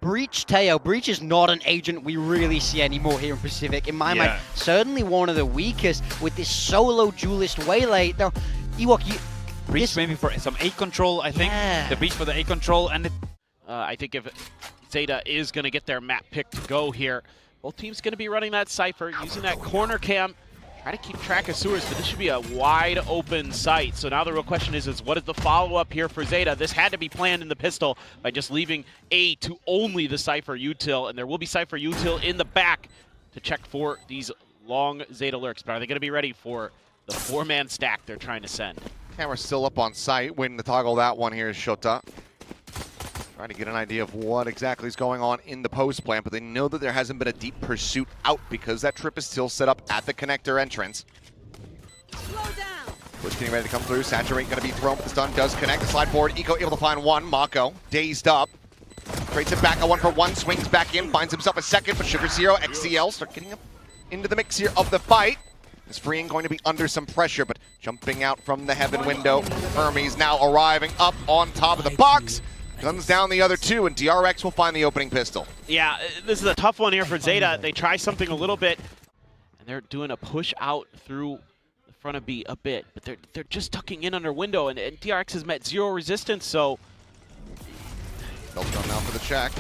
Breach Teo. Breach is not an agent we really see anymore here in Pacific. In my mind, certainly one of the weakest with this solo duelist waylay. Now, Ewok, Breach maybe for some A control, I think. Yeah. The Breach for the A control, and I think if ZETA is going to get their map pick to go here, both teams going to be running that Cypher, using that corner cam, try to keep track of sewers, but this should be a wide open site. So now the real question is what is the follow-up here for ZETA? This had to be planned in the pistol by just leaving A to only the Cypher util, and there will be Cypher util in the back to check for these long ZETA lurks. But are they going to be ready for the 4-man stack they're trying to send? Camera's still up on site. Waiting to toggle that one here is Shota. Trying to get an idea of what exactly is going on in the post plant, but they know that there hasn't been a deep pursuit out because that trip is still set up at the connector entrance. Slow down. Push getting ready to come through. Saturate going to be thrown, but the stun does connect. The slide forward. Eco able to find one. Mako dazed up. Creates it back. A 1-for-1. Swings back in. Finds himself a second, but Sugar Zero, XCL start getting up into the mix here of the fight. Is Freeing going to be under some pressure, but jumping out from the heaven window. Hermes now arriving up on top of the box. Guns down the other two, and DRX will find the opening pistol. Yeah, this is a tough one here for ZETA. They try something a little bit, and they're doing a push out through the front of B a bit, but they're just tucking in under window, and DRX has met 0 resistance, so... Beltron now for the check.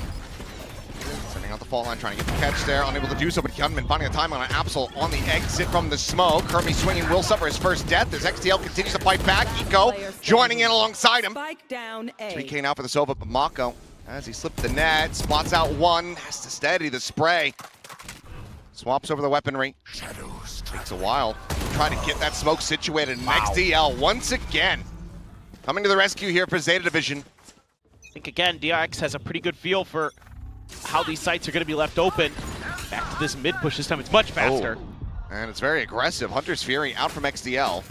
Sending out the fault line, trying to get the catch there. Unable to do so, but Hyunmin finding a time on an Absol on the exit from the smoke. Hermes swinging will suffer his first death as XTL continues to fight back. Eco joining in alongside him. Spike down A. 3K now for the Sova, but Mako, as he slipped the net, spots out one, has to steady the spray. Swaps over the weaponry. Takes a while. Trying to get that smoke situated. And XDL once again coming to the rescue here for ZETA Division. I think, again, DRX has a pretty good feel for how these sites are going to be left open. Back to this mid push this time. It's much faster. Oh, and it's very aggressive. Hunter's Fury out from XDL.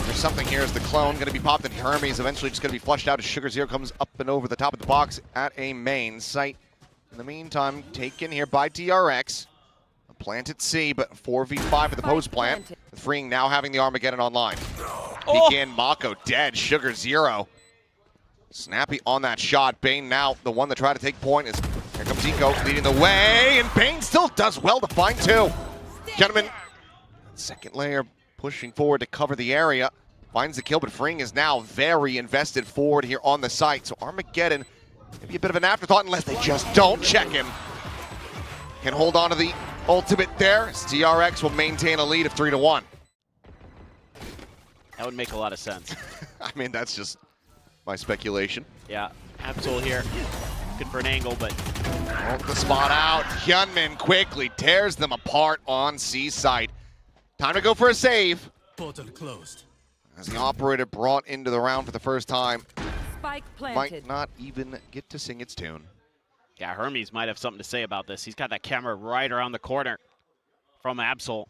There's something here as the clone going to be popped, and Hermes eventually just going to be flushed out as Sugar Zero comes up and over the top of the box at a main site. In the meantime, taken here by DRX. A plant at C, but 4v5 for the post plant. With Freeing now having the Armageddon online. Begin, Mako dead, Sugar Zero. Snappy on that shot. Bane now the one that tried to take point. Is here comes Eco leading the way, and Bane still does well to find two. Gentlemen, second layer pushing forward to cover the area. Finds the kill, but Freeing is now very invested forward here on the site. So Armageddon, maybe a bit of an afterthought unless they just don't check him. Can hold on to the ultimate there. DRX will maintain a lead of 3-1. That would make a lot of sense. I mean, that's just my speculation. Yeah, Absol here. Looking for an angle, but... Hold the spot out. Hyunmin quickly tears them apart on C site. Time to go for a save. Portal closed. As the operator brought into the round for the first time. Spike planted. Might not even get to sing its tune. Yeah, Hermes might have something to say about this. He's got that camera right around the corner from Absol.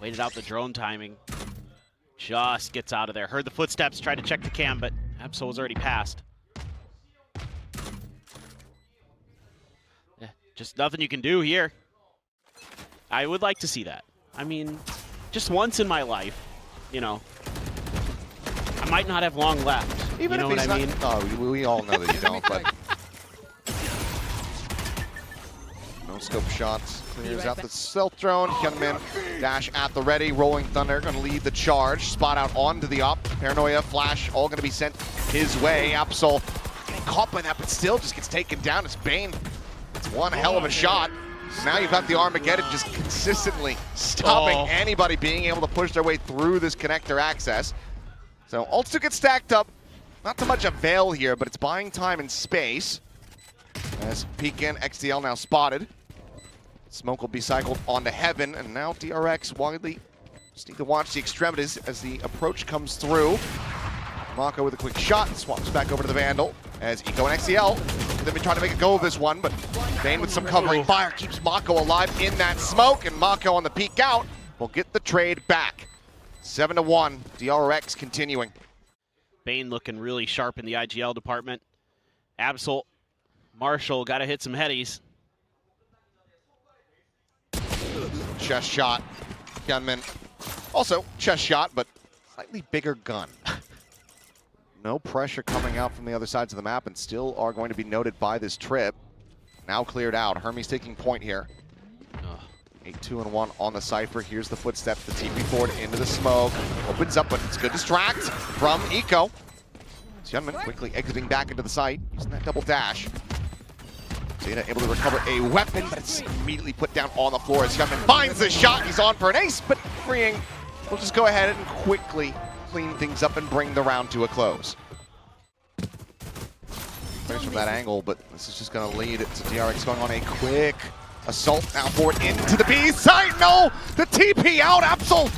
Waited out the drone timing. Just gets out of there. Heard the footsteps, tried to check the cam, but Absol was already passed. Yeah, just nothing you can do here. I would like to see that. I mean, just once in my life, you know, I might not have long left. Even you know if what I he's mean? not, oh, we all know that you don't, but no scope shots. Clears out the stealth drone. Hyunmin dash at the ready. Rolling Thunder going to lead the charge. Spot out onto the op. Paranoia, Flash, all going to be sent his way. Absol getting caught by that, but still just gets taken down. It's Bane. It's one hell of a shot. Now you've got the Armageddon just consistently stopping anybody being able to push their way through this connector access. So ults do get stacked up. Not too much avail here, but it's buying time and space. As Pekin, XDL now spotted. Smoke will be cycled onto Heaven, and now DRX widely just need to watch the extremities as the approach comes through. Mako with a quick shot, swaps back over to the Vandal as Eco and XCL. They've been trying to make a go of this one, but Bane with some covering fire keeps Mako alive in that smoke, and Mako on the peek out will get the trade back. 7-1, DRX continuing. Bane looking really sharp in the IGL department. Absol, Marshall got to hit some headies. Chest shot, Hyunmin. Also, chest shot, but slightly bigger gun. No pressure coming out from the other sides of the map and still are going to be noted by this trip. Now cleared out. Hermes taking point here. 8-2-1 on the Cypher. Here's the footsteps, the TP forward into the smoke. Opens up, but it's good distract from Eco. ZETA quickly exiting back into the site, using that double dash. ZETA able to recover a weapon, but it's immediately put down on the floor as ZETA finds the shot. He's on for an ace, but freeing. We'll just go ahead and quickly clean things up and bring the round to a close. Plays from that angle, but this is just going to lead to DRX going on a quick assault now forward into the B site. No, the TP out. Absol,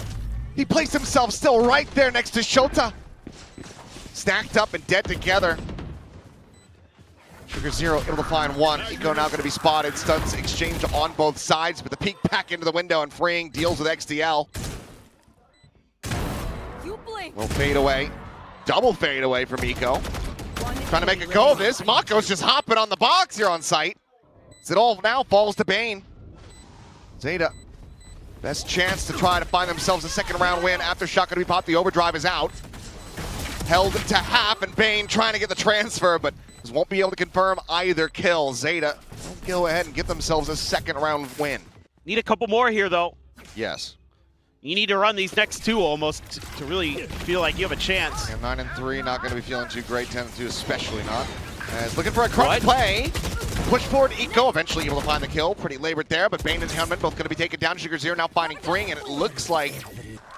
he placed himself still right there next to Shota. Stacked up and dead together. Sugar0 able to find one. Eco now going to be spotted. Stuns exchange on both sides, but the peek back into the window and freeing deals with XDL. Will fade away. Double fade away from Eco. Trying to make a go of this. Mako's just hopping on the box here on site. It all now falls to Bane. ZETA, best chance to try to find themselves a second round win after shot going to be popped. The overdrive is out. Held to half, and Bane trying to get the transfer, but just won't be able to confirm either kill. ZETA will go ahead and get themselves a second round win. Need a couple more here, though. Yes. You need to run these next two almost to really feel like you have a chance. And 9-3, not going to be feeling too great. 10-2, especially not. As looking for a crunch play. Push forward, Eco eventually able to find the kill. Pretty labored there, but Bane and Hyunmin both going to be taken down. Sugar0 now finding freeing, and it looks like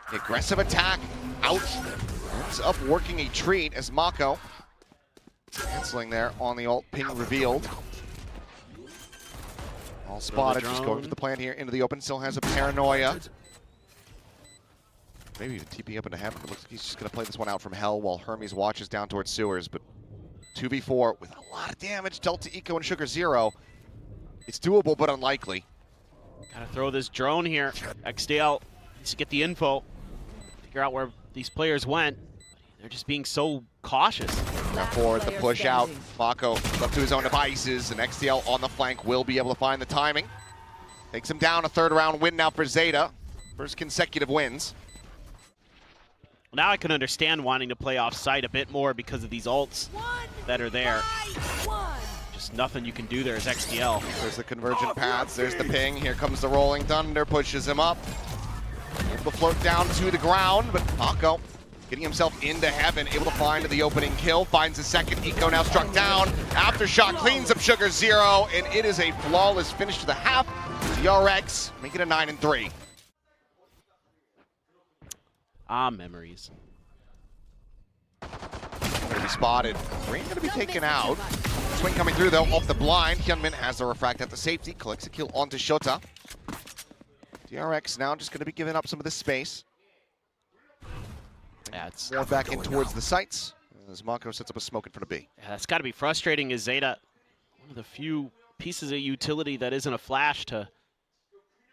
the aggressive attack out. Ends up working a treat as Mako canceling there on the ult. Ping revealed. All spotted, just going for the plan here into the open. Still has a paranoia. Maybe even TP up into heaven. It looks like he's just going to play this one out from hell while Hermes watches down towards sewers, but 2v4 with a lot of damage dealt to Eco and Sugar0. It's doable, but unlikely. Gotta throw this drone here. XDL needs to get the info, figure out where these players went. They're just being so cautious. Now forward, the push out. Mako left to his own devices, and XDL on the flank will be able to find the timing. Takes him down. A third round win now for ZETA. First consecutive wins. Now I can understand wanting to play off site a bit more because of these ults that are there. Just nothing you can do there as XDL. There's the convergent paths, there's the ping, here comes the rolling thunder, pushes him up. Able to float down to the ground, but Mako getting himself into heaven, able to find the opening kill, finds the second. Eco now struck down. Aftershock cleans up Sugar0, and it is a flawless finish to the half. DRX make it a 9-3. Ah, memories. Going to be spotted. Green going to be taken out. Swing coming through though, off the blind. Hyunmin has the refract at the safety, collects a kill onto Shota. DRX now just going to be giving up some of this space. Yeah, it's more back in towards the sites as Mako sets up a smoke in front of B. Yeah, that's got to be frustrating as ZETA, one of the few pieces of utility that isn't a flash to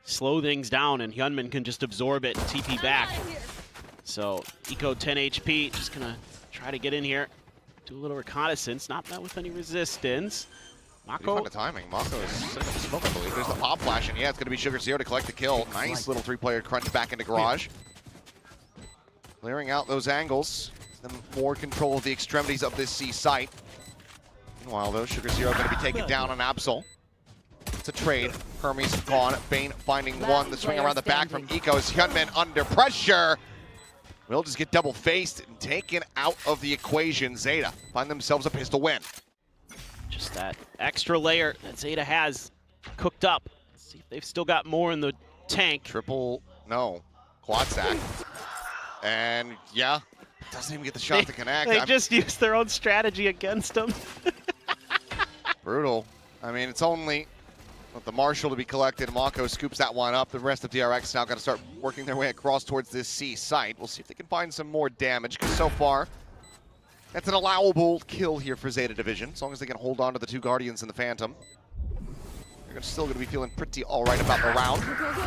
slow things down, and Hyunmin can just absorb it and TP back. So Eco 10 HP, just gonna try to get in here, do a little reconnaissance, not met with any resistance. Mako. Find the timing. Mako is setting up the smoke, I believe. There's the pop flash, and yeah, it's gonna be Sugar0 to collect the kill. Nice little three-player crunch back into garage. Clearing out those angles, gives them more control of the extremities of this C site. Meanwhile, though, Sugar0 gonna be taken down on Absol. It's a trade. Hermes gone. Bane finding one. The swing around the back from Eco is Hyunmin under pressure. Will just get double-faced and taken out of the equation. ZETA find themselves a pistol win. Just that extra layer that ZETA has cooked up. Let's see if they've still got more in the tank. Quad stack. And yeah, doesn't even get the shot to connect. They just used their own strategy against them. Brutal. I mean, it's only the Marshall to be collected. Mako scoops that one up. The rest of DRX now got to start working their way across towards this C site. We'll see if they can find some more damage, because so far, that's an allowable kill here for ZETA Division, as long as they can hold on to the two Guardians and the Phantom. They're still going to be feeling pretty all right about the round.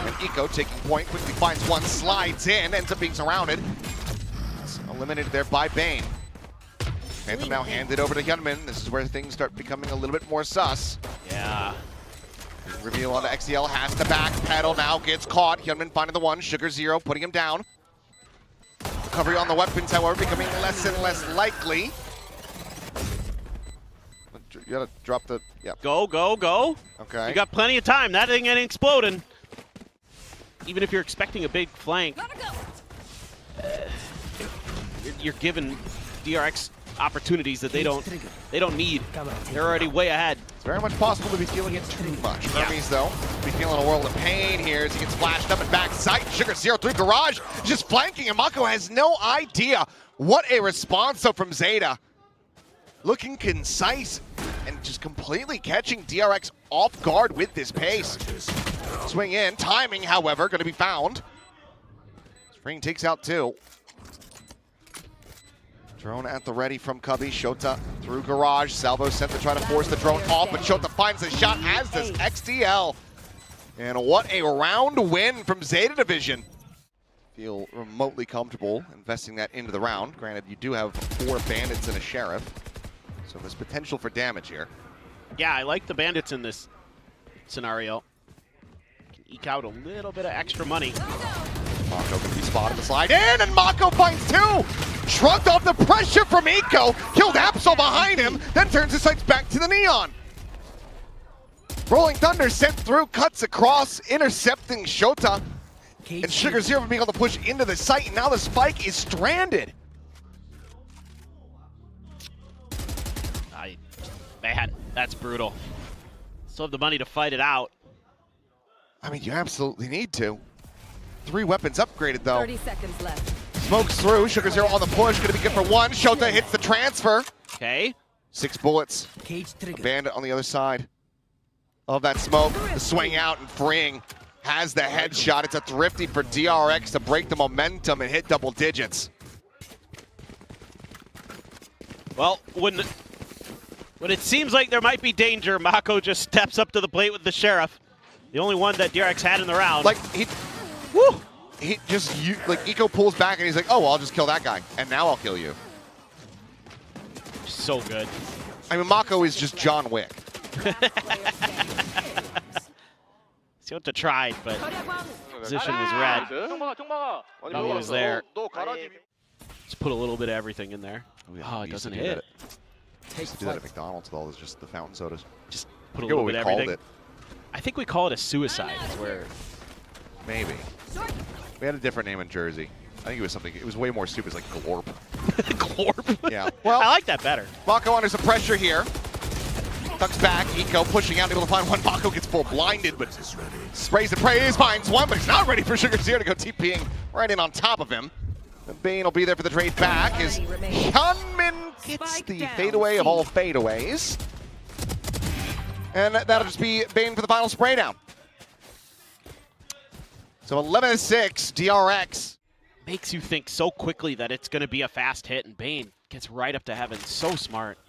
And Eco taking point, quickly finds one, slides in, ends up being surrounded. It's eliminated there by Bane. Phantom now handed over to Hyunmin. This is where things start becoming a little bit more sus. Yeah. Reveal onto XDL, has to back pedal, now gets caught. Hyunmin finding the one, Sugar0 putting him down. Recovery on the weapons, however, becoming less and less likely. You gotta drop the, Go, go, go. Okay. You got plenty of time. That thing ain't exploding. Even if you're expecting a big flank, you're giving DRX opportunities that they don't need. They're already way ahead. It's very much possible to be feeling it too much. Hermes, though, be feeling a world of pain here as he gets flashed up and back sight. Sugar0 through Garage, just flanking, and Mako has no idea. What a response, though, from ZETA. Looking concise and just completely catching DRX off guard with this pace. Swing in, timing, however, going to be found. Spring takes out 2. Drone at the ready from Cubby. Shota through Garage. Salvo sent to try to force the drone off, but Shota finds the shot, as does XDL. And what a round win from ZETA Division. Feel remotely comfortable investing that into the round. Granted, you do have 4 bandits and a sheriff, so there's potential for damage here. Yeah, I like the bandits in this scenario. Can eke out a little bit of extra money. Mako can be spotted to slide in, and Mako finds 2! Shrugged off the pressure from Eco, killed Absol behind him, then turns his sights back to the Neon. Rolling Thunder sent through, cuts across, intercepting Shota. And Sugar0 being able to push into the site, and now the spike is stranded. Man, that's brutal. Still have the money to fight it out. I mean, you absolutely need to. 3 weapons upgraded, though. 30 seconds left. Smokes through, Sugar0 on the push, gonna be good for 1. Shota hits the transfer. Okay. 6 bullets. Bandit on the other side of that smoke. The swing out, and freeing has the headshot. It's a thrifty for DRX to break the momentum and hit double digits. Well, when it seems like there might be danger, Mako just steps up to the plate with the sheriff. The only one that DRX had in the round. Like, he just, like, Eco pulls back and he's like, oh, well, I'll just kill that guy, and now I'll kill you. So good. I mean, Mako is just John Wick. Seoul tried, but position was red. He was there. Just put a little bit of everything in there. Oh, it doesn't hit. Used to do that at McDonald's, though. It's just the fountain sodas. Just put a little bit of everything. It. I think we call it a suicide. Where maybe. We had a different name in Jersey. I think it was something, it was way more stupid. It's like Glorp. Glorp? Yeah. Well, I like that better. Mako under some pressure here. Tucks back, Eco pushing out, able to find 1. Mako gets full blinded, but sprays and prays, finds 1, but he's not ready for Sugar0 to go TPing right in on top of him. And Bane will be there for the trade back as Hyunmin gets the fadeaway of all fadeaways. And that'll just be Bane for the final spray down. So 11-6, DRX. Makes you think so quickly that it's going to be a fast hit, and Bane gets right up to heaven. So smart.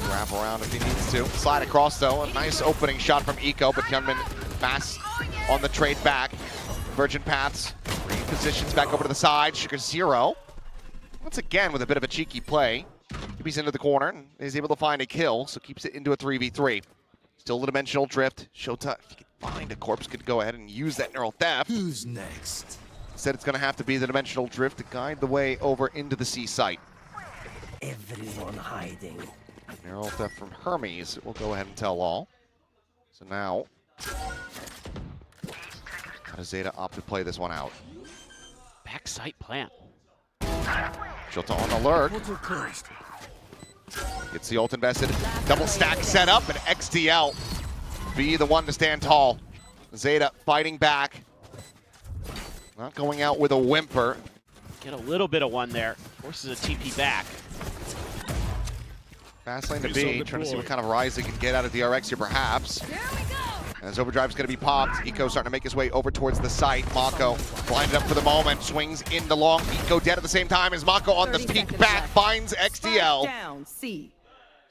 Wrap around if he needs to. Slide across, though. A nice opening shot from Eco, but Hyunmin fast on the trade back. Virgin Paths repositions back over to the side. Sugar0, once again with a bit of a cheeky play. He's into the corner and is able to find a kill, so keeps it into a 3v3. Still the dimensional drift. Shota, if he could find a corpse, could go ahead and use that neural theft. Who's next? Instead, it's going to have to be the dimensional drift to guide the way over into the C site. Everyone hiding. Neural theft from Hermes will go ahead and tell all. So now, how does ZETA opt to play this one out? Backside plant. Shota on the lurk. Gets the ult invested. Double stack set up, and XDL be the one to stand tall. ZETA fighting back. Not going out with a whimper. Get a little bit of one there. Forces a TP back. Fast lane to B, trying to see what kind of rise they can get out of DRX here, perhaps. As Overdrive's going to be popped, Eco starting to make his way over towards the site. Mako blinded up for the moment, swings into long. Eco dead at the same time as Mako on the peek back, finds XDL. Down, C.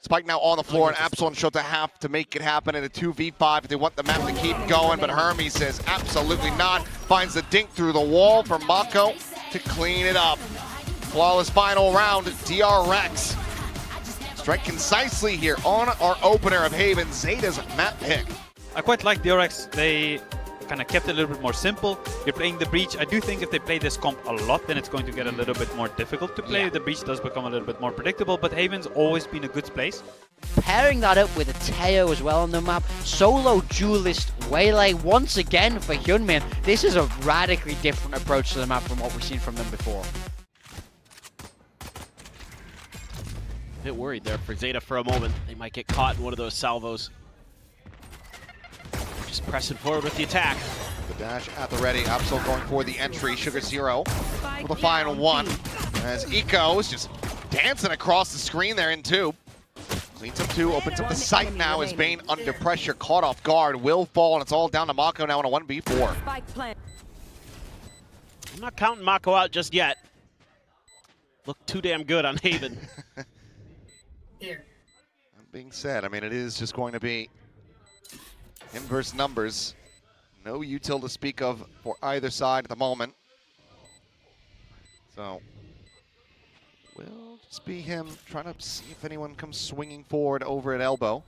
Spike now on the floor, and Absol and Shota have to make it happen in a 2v5 if they want the map to keep going, but Hermes says absolutely not. Finds the dink through the wall for Mako to clean it up. Flawless final round, DRX. Strike concisely here on our opener of Haven, ZETA's map pick. I quite like DRX. They kind of kept it a little bit more simple. You're playing the Breach. I do think if they play this comp a lot, then it's going to get a little bit more difficult to play. Yeah. The Breach does become a little bit more predictable, but Haven's always been a good place. Pairing that up with a Teo as well on the map. Solo duelist Waylay once again for Hyunmin. This is a radically different approach to the map from what we've seen from them before. A bit worried there for ZETA for a moment. They might get caught in one of those salvos. Just pressing forward with the attack. The dash at the ready. Absol going for the entry. Sugar Zero for the final one. As Eco is just dancing across the screen there in two. Cleans up two, opens up the sight now as Bane under pressure, caught off guard, will fall, and it's all down to Mako now in a 1v4. Spike plant. I'm not counting Mako out just yet. Looked too damn good on Haven. Here. That being said, I mean, it is just going to be inverse numbers. No util to speak of for either side at the moment. So, will just be him trying to see if anyone comes swinging forward over at elbow.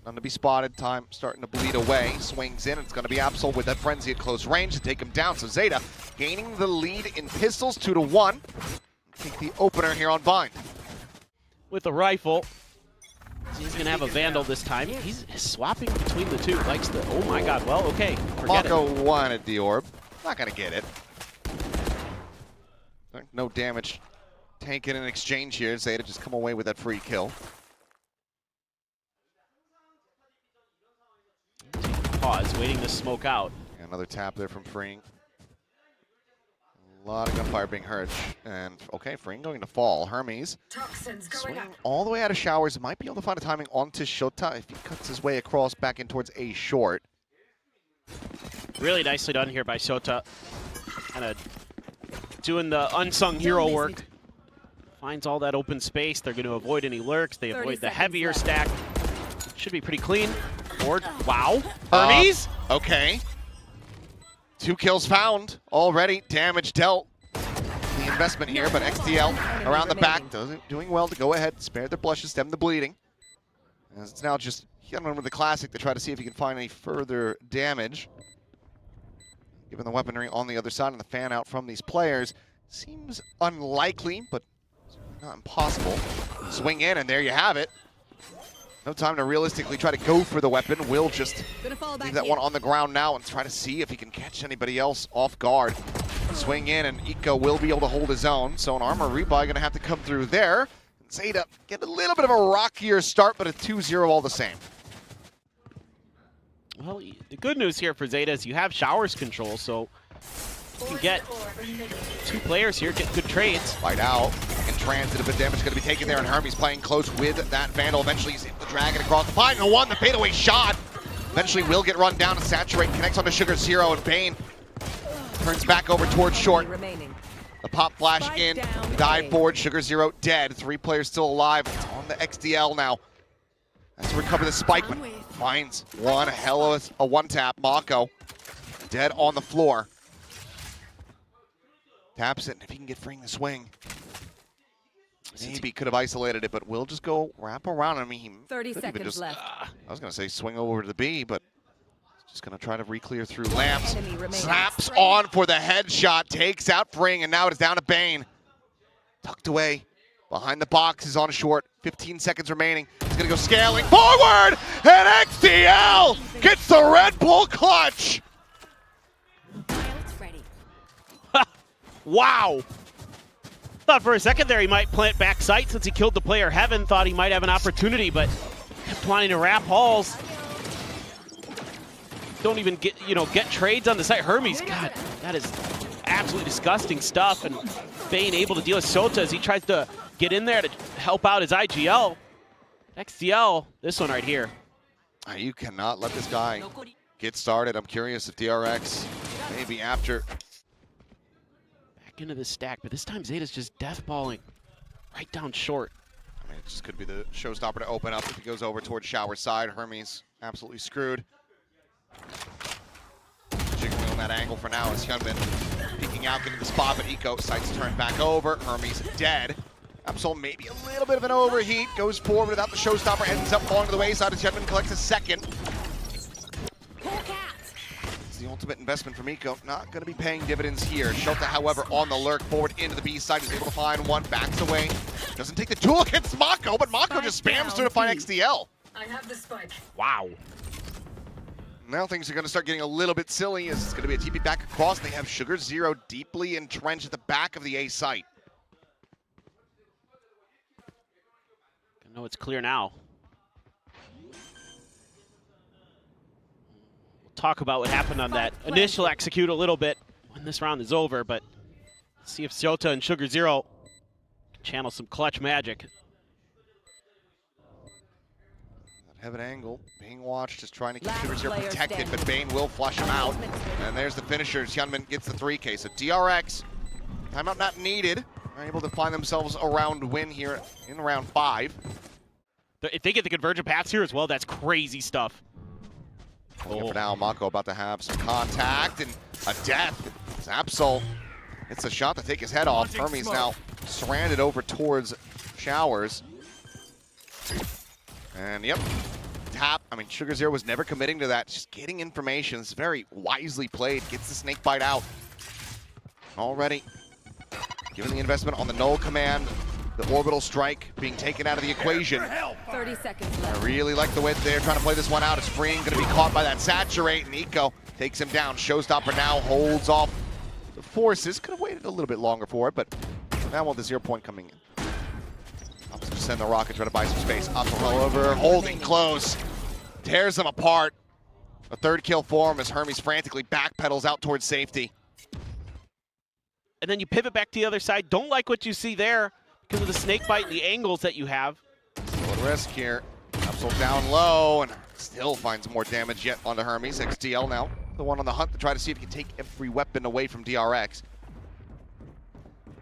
None to be spotted. Time starting to bleed away. Swings in. It's going to be Absol with that frenzy at close range to take him down. So ZETA gaining the lead in pistols, 2-1. Take the opener here on Bind. With a rifle. He's going to have a Vandal this time. He's swapping between the two. Likes the, oh my god, well, okay. Forget Mako it. wanted the orb. Not going to get it. No damage taken in exchange here. ZETA just come away with that free kill. Pause, waiting to smoke out. Another tap there from Freeing. A lot of gunfire being heard. And, okay, Freeing going to fall. Hermes swinging all the way out of showers. Might be able to find a timing onto Shota if he cuts his way across back in towards A short. Really nicely done here by Shota. Kind of doing the unsung hero work. Finds all that open space. They're going to avoid any lurks. They avoid the heavier stack. Should be pretty clean. Board. Wow. Hermes? Okay. 2 kills found already. Damage dealt. The investment here, but XTL around the back doing well to go ahead, spare the blushes, stem the bleeding. As it's now just Hyunmin with the classic to try to see if he can find any further damage. Given the weaponry on the other side and the fan out from these players, seems unlikely, but not impossible. Swing in, and there you have it. No time to realistically try to go for the weapon. Will just leave that one on the ground now and try to see if he can catch anybody else off guard. Swing in, and Eco will be able to hold his own. So an armor rebuy going to have to come through there. ZETA get a little bit of a rockier start, but a 2-0 all the same. Well, the good news here for ZETA is you have showers control, so you can get 2 players here, get good trades. Fight out. In transit, a bit of damage going to be taken there, and Hermes playing close with that Vandal. Eventually he's able to drag it across the final one. The fadeaway shot eventually will get run down and saturate. Connects onto Sugar Zero, and Bane turns back over towards short. The pop flash in, dive forward. Sugar Zero dead. 3 players still alive. It's on the XDL now. Has to recover the spikeman. Finds one hell of a one-tap. Mako dead on the floor. Taps it, and if he can get Freeing the swing, maybe could have isolated it, but we'll just go wrap around. I mean, he 30 seconds left. I was going to say swing over to the B, but just going to try to re-clear through lamps. Snaps on for the headshot, takes out Freeing, and now it is down to Bane. Tucked away behind the box, is on short. 15 seconds remaining. He's going to go scaling forward, and XTL gets the Red Bull clutch. Wow! Thought for a second there he might plant back sight since he killed the player Heaven. Thought he might have an opportunity, but kept wanting to wrap halls. Don't even get, get trades on the site. Hermes, God, that is absolutely disgusting stuff. And Bane able to deal with Shota as he tries to get in there to help out his IGL. XDL, this one right here. You cannot let this guy get started. I'm curious if DRX maybe after Into the stack, but this time ZETA's just deathballing right down short. I mean, it just could be the showstopper to open up if he goes over towards shower side. Hermes absolutely screwed. Jiggling on that angle for now as Hyunmin peeking out, getting the spot, but Eco sights turned back over. Hermes dead. Absol maybe a little bit of an overheat, goes forward without the showstopper, ends up falling to the wayside as Hyunmin collects a second. It's the ultimate investment from Eco. Not going to be paying dividends here. Shota, however, on the lurk, forward into the B side, is able to find one, backs away. Doesn't take the duel against Mako, but Mako just spams through to find XDL. I have the spike. Wow. Now things are going to start getting a little bit silly as it's going to be a TP back across. They have Sugar Zero deeply entrenched at the back of the A site. I know it's clear now. We'll talk about what happened on that initial execute a little bit when this round is over, but let's see if Shota and Sugar Zero can channel some clutch magic. Heaven angle, being watched, just trying to keep Sugar Zero protected, but Bane will flush him out. And there's the finisher. Hyunmin gets the 3K. So DRX, timeout not needed. Are able to find themselves a round win here in round 5. If they get the convergent paths here as well, that's crazy stuff. For now, Mako about to have some contact and a death. It's Absol. It's a shot to take his head off. Hermes now stranded over towards Showers. And yep, tap. I mean, Sugar Zero was never committing to that. Just getting information. It's very wisely played. Gets the snake bite out. Already given the investment on the null command. The orbital strike being taken out of the equation. 30 seconds left. I really like the way they're trying to play this one out. It's Freeing going to be caught by that Saturate, and Eco takes him down. Showstopper now holds off the forces. Could have waited a little bit longer for it, but now with the 0 point coming in. Opposite to send the rocket, try to buy some space. Opposite, however, holding close. Tears them apart. A third kill for him as Hermes frantically backpedals out towards safety. And then you pivot back to the other side. Don't like what you see there because of the snake bite and the angles that you have. Still at risk here. Absol down low and still finds more damage yet onto Hermes. XDL now, the one on the hunt to try to see if he can take every weapon away from DRX.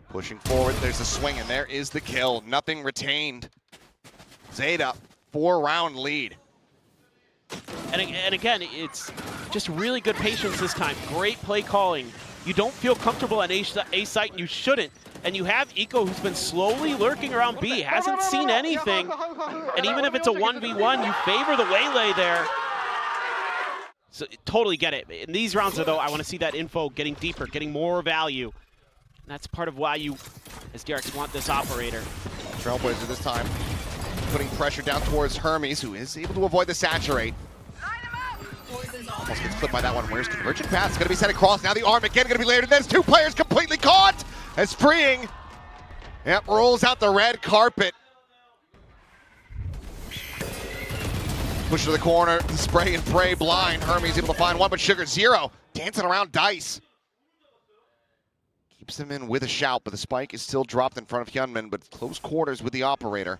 Pushing forward, there's the swing, and there is the kill. Nothing retained. ZETA, 4-round lead. And again, it's just really good patience this time. Great play calling. You don't feel comfortable on A site, and you shouldn't. And you have Eco, who's been slowly lurking around B, hasn't seen anything. And even if it's a 1v1, you favor the waylay there. So totally get it. In these rounds, though, I want to see that info getting deeper, getting more value. And that's part of why you, as DRX, want this operator. Trailblazer this time putting pressure down towards Hermes, who is able to avoid the Saturate. Almost gets clipped by that one. Where's Convergent Path? It's going to be sent across. Now the arm again going to be layered. There's 2 players completely caught as Freeing. Yep, rolls out the red carpet. Push to the corner, spray and pray blind. Hermes able to find one, but Sugar Zero dancing around Dice. Keeps him in with a shout, but the spike is still dropped in front of Hyunmin, but close quarters with the operator.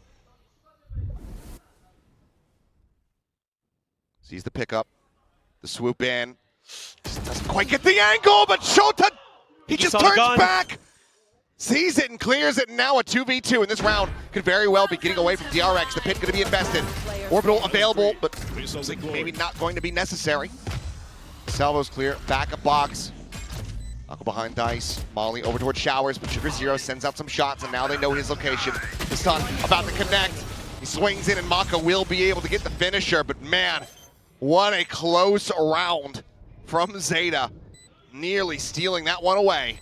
Sees the pickup, the swoop in. Just doesn't quite get the angle, but Shota, he just turns back. Sees it and clears it, and now a 2v2 in this round could very well be getting away from DRX. The pit going to be invested. Orbital available, but maybe not going to be necessary. Salvo's clear, backup box. Mako behind Dice, Molly over towards Showers, but Sugar Zero sends out some shots, and now they know his location. The stun about to connect. He swings in, and Mako will be able to get the finisher, but man, what a close round from ZETA. Nearly stealing that one away.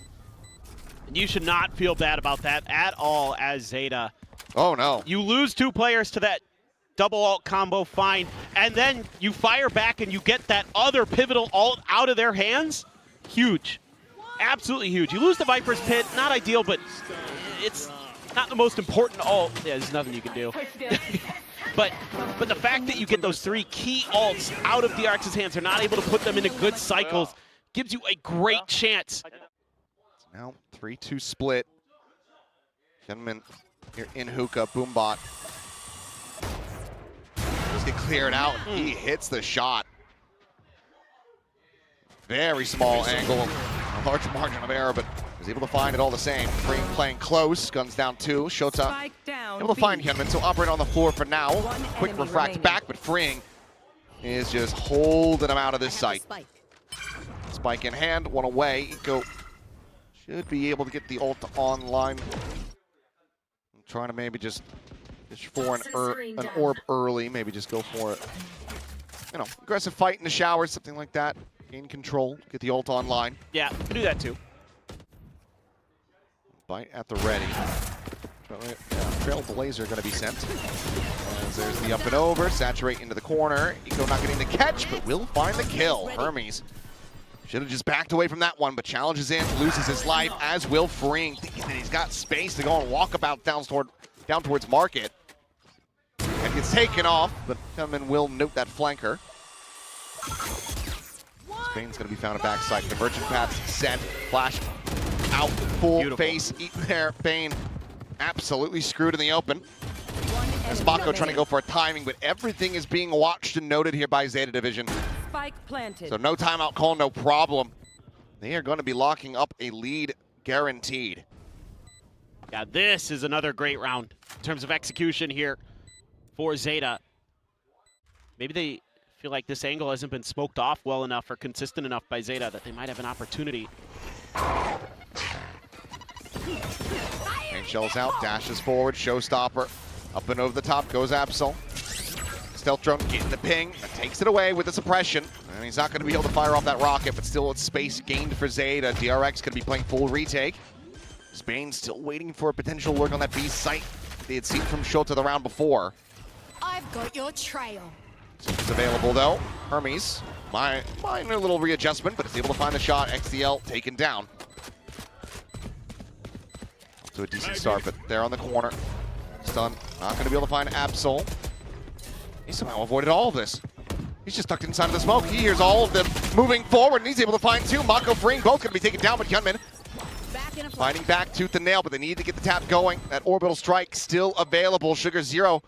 And you should not feel bad about that at all as ZETA. Oh no. You lose 2 players to that double ult combo, fine, and then you fire back and you get that other pivotal ult out of their hands. Huge. Absolutely huge. You lose the Viper's Pit, not ideal, but it's not the most important ult. Yeah, there's nothing you can do. but the fact that you get those 3 key ults out of DRX's hands, they're not able to put them into good cycles, gives you a great chance. Now 3-2 split. Hyunmin here in hookah, Boombot. Just get cleared out. He hits the shot. Very small angle, a large margin of error, but was able to find it all the same. Freeing playing close, guns down 2. Shota able to find Hyunmin, so operate on the floor for now. Quick refract back, but Freeing is just holding him out of this site. Spike in hand, one away. Eco should be able to get the ult online. I'm trying to maybe just fish for an orb early, maybe just go for it. You know, aggressive fight in the shower, something like that. gain control, get the ult online. Yeah, can do that too. Bite at the ready. Trailblazer going to be sent. As there's the up and over, saturate into the corner. Eco not getting the catch, but will find the kill. Hermes should have just backed away from that one, but challenges in, loses his life, as will Freeing, thinking that he's got space to go and walk about down towards Market. And gets taken off, but Hunman will note that flanker. Spain's going to be found at backside. Convergent paths set. Flash out, full Beautiful. face, eat there. Bane absolutely screwed in the open. As Mako trying to go for a timing, but everything is being watched and noted here by Zeta Division. Spike planted. So no timeout call, no problem. They are going to be locking up a lead guaranteed. Yeah, this is another great round in terms of execution here for Zeta. Maybe they feel like this angle hasn't been smoked off well enough or consistent enough by Zeta that they might have an opportunity. Main shells out, dashes forward, showstopper. Up and over the top goes Absol. Stealth drone getting the ping, that takes it away with the suppression. And he's not going to be able to fire off that rocket, but still it's space gained for Zeta. DRX going to be playing full retake. Spain still waiting for a potential lurk on that B site they had seen from Shota the round before. I've got your trail. It's available though. Hermes, minor little readjustment, but is able to find the shot. XDL taken down. Up to a decent start, but there on the corner. Stun, not going to be able to find Absol. He somehow avoided all of this. He's just tucked inside of the smoke. He hears all of them moving forward, and he's able to find two. Mako Freeing, both going to be taken down, but Hyunmin fighting back tooth and nail, but they need to get the tap going. That orbital strike still available. Sugar Zero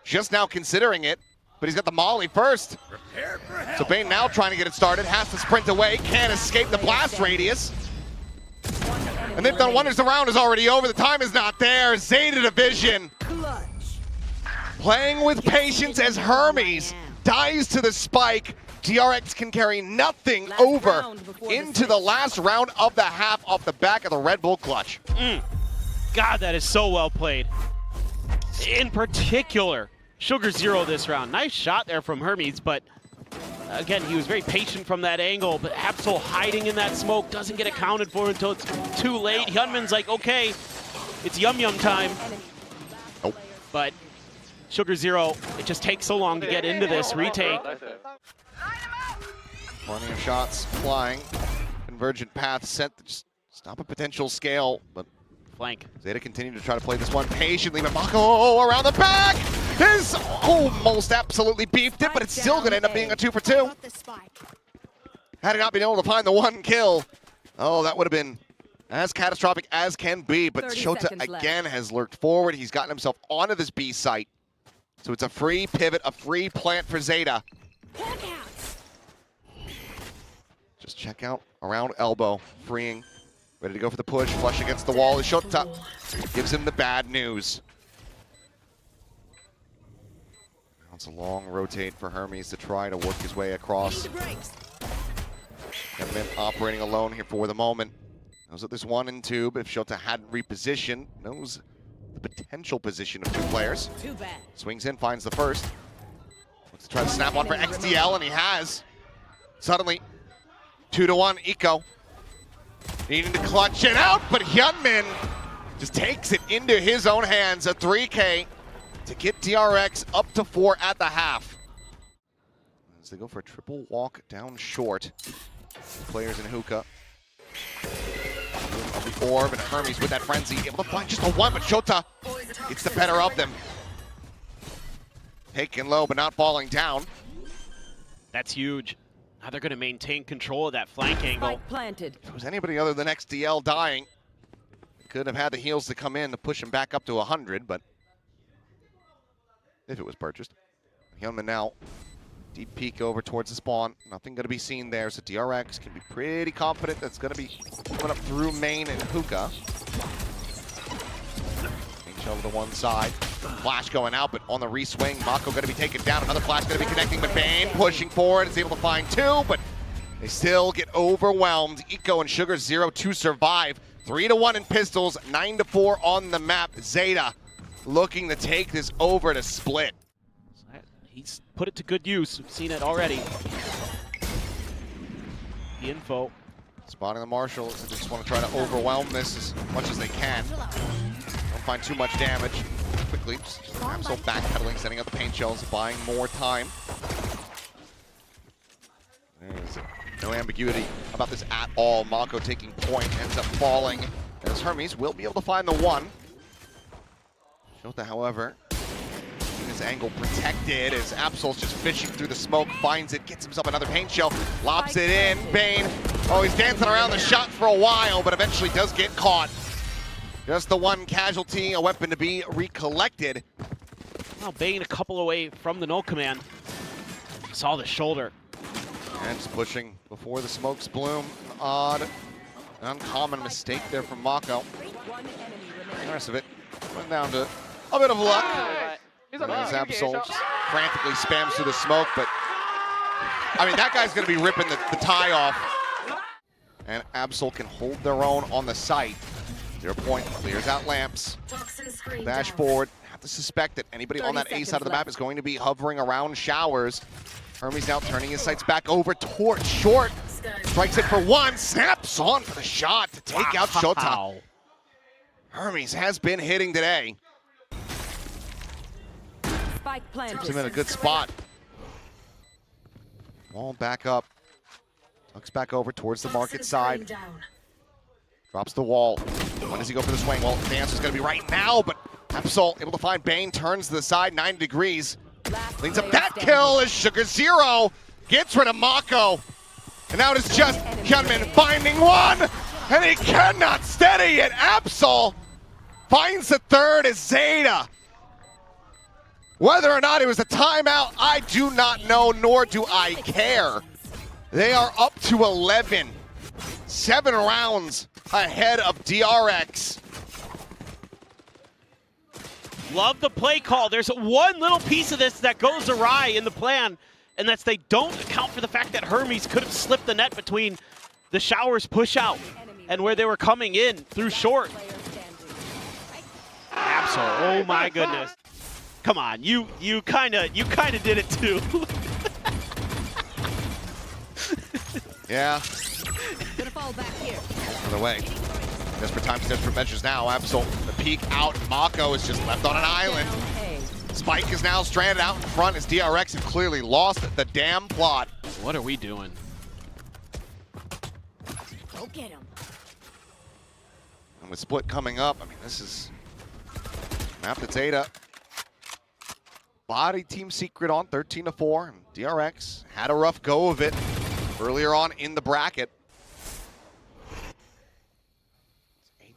just now considering it, but he's got the molly first. So Bane now trying to get it started, has to sprint away, can't escape the blast radius. And they've done wonders. The round is already over. The time is not there. Zeta Division playing with patience as Hermes dies to the spike. DRX can carry nothing over into the last round of the half off the back of the Red Bull clutch. God, that is so well played. In particular, Sugar Zero this round. Nice shot there from Hermes, but again, he was very patient from that angle, but Absol hiding in that smoke doesn't get accounted for until it's too late. Hyunmin's like, okay, it's yum-yum time. Nope. But Sugar Zero, it just takes so long to get into this retake. Plenty of shots flying. Convergent path set to just stop a potential scale, but Flank. Zeta continue to try to play this one patiently, but Mako around the back is almost absolutely beefed it, but it's still going to end up being a 2 for 2. Had he not been able to find the one kill, oh, that would have been as catastrophic as can be, but Shota again has lurked forward. He's gotten himself onto this B site. So it's a free pivot, a free plant for Zeta. Just check out around elbow, Freeing. Ready to go for the push, flush against the wall. Shota gives him the bad news. Now it's a long rotate for Hermes to try to work his way across. Kevin operating alone here for the moment. Knows that there's 1 and 2, but if Shota hadn't repositioned, knows the potential position of 2 players. Too bad. Swings in, finds the first. Looks to try to snap one for XDL, and he has. Suddenly, 2-1, Eco. Needing to clutch it out, but Hyunmin just takes it into his own hands. A 3K to get DRX up to 4 at the half. As they go for a triple walk down short. Players in hookah. Of the orb, and Hermes with that frenzy. Able to find just a 1, but Shota gets the better of them. Taken low, but not falling down. That's huge. Now they're going to maintain control of that flank angle. Spike planted. If it was anybody other than XDL dying, could have had the heals to come in to push him back up to 100, but if it was purchased. Hyunmin now, deep peek over towards the spawn. Nothing going to be seen there, so DRX can be pretty confident that's going to be coming up through main and hookah. Shell to the one side. Flash going out, but on the re-swing, Mako going to be taken down. Another flash going to be connecting, but Bane pushing forward is able to find 2, but they still get overwhelmed. Eco and Sugar Zero to survive. 3-1 in pistols, 9-4 on the map. Zeta looking to take this over to split. He's put it to good use. We've seen it already. the info. Spotting the Marshals. They just want to try to overwhelm this as much as they can. Don't find too much damage. Quickly, Absol backpedaling, setting up the paint shells, buying more time. There's no ambiguity about this at all. Mako taking point, ends up falling. As Hermes will be able to find the one. Shota, however, his angle protected as Absol's just fishing through the smoke, finds it, gets himself another paint shell, lobs it in. Bane, oh, he's dancing around the shot for a while, but eventually does get caught. Just the one casualty, a weapon to be recollected. Now Bane a couple away from the null command. Saw the shoulder. And just pushing before the smokes bloom. Odd, uncommon mistake there from Mako. The rest of it went down to a bit of luck. As Absol just frantically spams through the smoke, but I mean, that guy's gonna be ripping the tie off. And Absol can hold their own on the site. 0 point, clears out lamps. Dashboard, have to suspect that anybody on that A side of the map is going to be hovering around showers. Hermes now turning his sights back over towards short. Strikes it for one, snaps on for the shot to take out Shota. Hermes has been hitting today. Puts him in a good spot. Wall back up. Tucks back over towards the market side. Drops the wall. When does he go for the swing? Well, the answer's going to be right now, but Absol able to find Bane, turns to the side, 90 degrees. Leads up that kill as Sugar Zero gets rid of Mako. And now it is just Hyunmin finding one, and he cannot steady it. Absol finds the third as ZETA. Whether or not it was a timeout, I do not know, nor do I care. They are up to 11. 7 rounds ahead of DRX. Love the play call. There's one little piece of this that goes awry in the plan, and that's they don't account for the fact that Hermes could have slipped the net between the showers push out and where they were coming in through short. Absol, oh my goodness. Come on, you kinda did it too. Yeah. Gonna fall back here. Other way. Desperate times, desperate measures now. Absol, the peek out. Mako is just left on an island. Spike is now stranded out in front as DRX have clearly lost the damn plot. What are we doing? Go get him. And with split coming up, I mean, this is map to ZETA. Body team secret on 13-4, and DRX had a rough go of it earlier on in the bracket.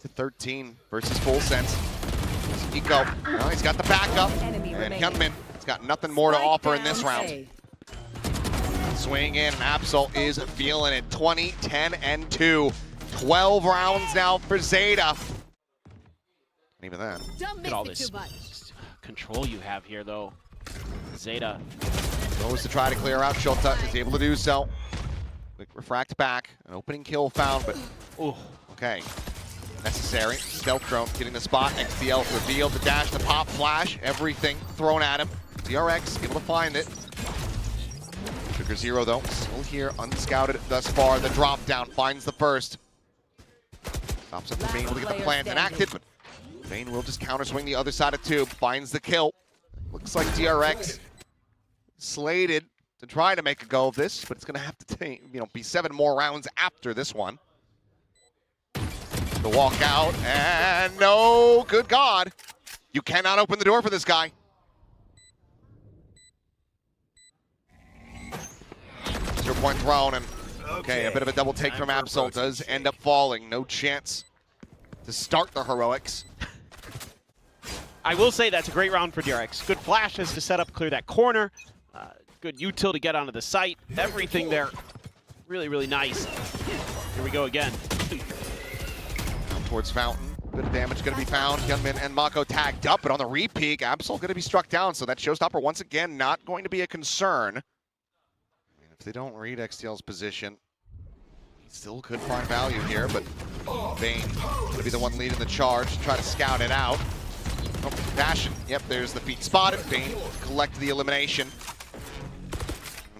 8-13 versus Full Sense. Eco, well, he's got the backup, and Hyunmin has got nothing more to offer in this round. Swing in, Absol is feeling it. 20, 10, and 2. 12 rounds now for ZETA. And even then. Don't Look at all miss this it too much. control you have here, though. ZETA. Goes to try to clear out Shota, is able to do so. Quick refract back, an opening kill found, but Ooh. okay. Necessary. Stealth drone getting the spot. XDL revealed, the dash, the pop, flash, everything thrown at him. DRX able to find it. Sugar Zero though, still here, unscouted thus far. The drop down finds the first. Stops up for Bane, able to get the plant enacted, but Bane will just counter swing the other side of tube, finds the kill. Looks like DRX slated to try to make a go of this, but it's gonna have to take, be 7 more rounds after this one. The walk out, and no, good God. You cannot open the door for this guy. Your point thrown, and okay, a bit of a double take from Absol. Does end up falling. No chance to start the heroics. I will say that's a great round for DRX. Good flashes to set up, clear that corner. Good util to get onto the site. Everything there, really, really nice. Here we go again. Down towards Fountain. Bit of damage going to be found. Hyunmin and Mako tagged up, but on the re-peek, Absol going to be struck down. So that showstopper, once again, not going to be a concern. I mean, if they don't read XTL's position, he still could find value here, but Bane going to be the one leading the charge to try to scout it out. Oh, Dashin. Yep, there's the feet spotted. Bane collect the elimination.